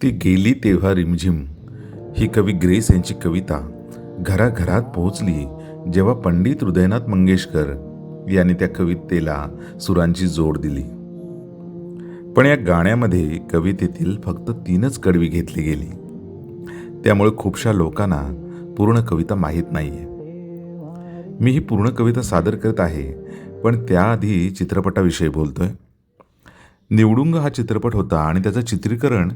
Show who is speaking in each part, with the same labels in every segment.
Speaker 1: ती गेली तेव्हा रिमझिम ही कवी ग्रेस यांची कविता घराघरात पोहोचली जेव्हा पंडित हृदयनाथ मंगेशकर यांनी त्या कवितेला सुरांची जोड दिली. पण या गाण्यामध्ये कवितेतील फक्त 3च कडवी घेतली गेली. त्यामुळे खूपशा लोकांना पूर्ण कविता माहीत नाहीये. मी ही पूर्ण कविता सादर करत आहे, पण त्याआधी चित्रपटाविषयी बोलतोय. निवडुंग हा चित्रपट होता आणि त्याचं चित्रीकरण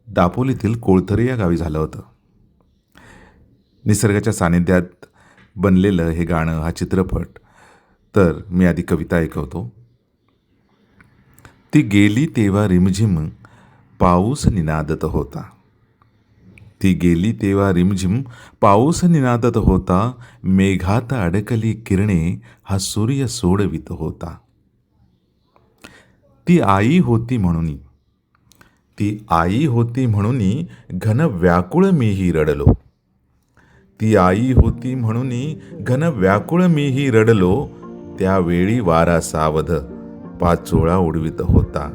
Speaker 1: दापोलीतील कोळथरे या गावी झालं होतं. निसर्गाच्या सानिध्यात बनलेलं हे गाणं, हा चित्रपट. तर मी आधी कविता ऐकवतो. ती गेली तेव्हा रिमझिम पाऊस निनादत होता. ती गेली तेव्हा रिमझिम पाऊस निनादत होता. मेघात अडकली किरणे हा सूर्य सोडवित होता. ती आई होती म्हणून, ती आई होती म्हणून घन व्याकुळ मीही रडलो. ती आई होती म्हणून घन व्याकुळ मीही रडलो. त्यावेळी वारा सावध पाचोळा उडवित होता.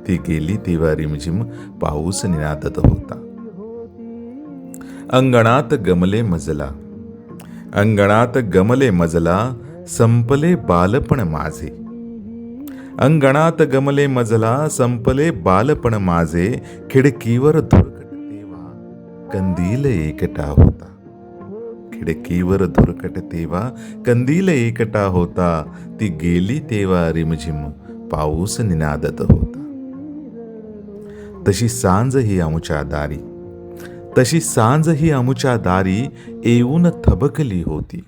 Speaker 1: ती गेली तेव्हा रिमझिम पाऊस निनादत होता. अंगणात गमले मजला, अंगणात गमले मजला, संपले बालपण माझे. अंगणात गमले मजला, संपले बालपण माझे. खिडकीवर धुरकट तेव्हा कंदील एकटा होता. खिडकीवर धुरकट तेव्हा कंदील एकटा होता. ती गेली तेव्हा रिमझिम पाऊस निनादत होता. तशी सांज ही आमुच्या दारी, तशी सांज ही आमुच्या दारी येऊन थबकली होती.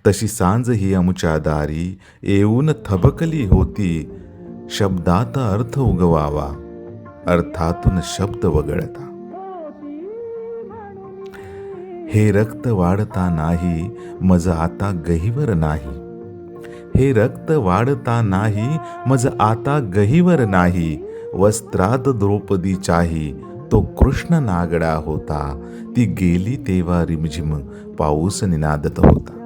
Speaker 1: तशी सांज ही आमुच्या दारी येऊन थबकली होती. शब्दात अर्थ उगवावा, अर्थातून शब्द वगळता. हे रक्त वाढता नाही मज आता गहिवर नाही. हे रक्त वाढता नाही मज आता गहिवर नाही. वस्त्रात द्रौपदीच्याही तो कृष्ण नागडा होता. ती गेली तेव्हा रिमझिम पाऊस निनादत होता.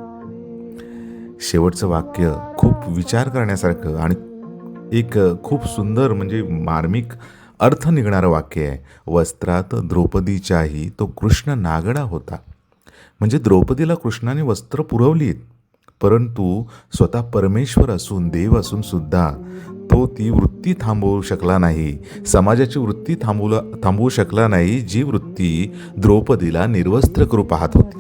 Speaker 1: शेवटचं वाक्य खूप विचार करण्यासारखं आणि एक खूप सुंदर म्हणजे मार्मिक अर्थ निघणारं वाक्य आहे. वस्त्रात द्रौपदीच्याही तो कृष्ण नागडा होता. म्हणजे द्रौपदीला कृष्णाने वस्त्र पुरवलीत, परंतु स्वतः परमेश्वर असून, देव असून सुद्धा तो ती वृत्ती थांबवू शकला नाही. समाजाची वृत्ती थांबवू शकला नाही, जी वृत्ती द्रौपदीला निर्वस्त्र करू पाहत होती.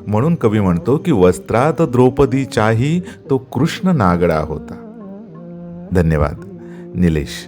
Speaker 1: म्हणून कवी म्हणतो की वस्त्रात द्रौपदीच्याही तो कृष्ण नागडा होता. धन्यवाद. निलेश.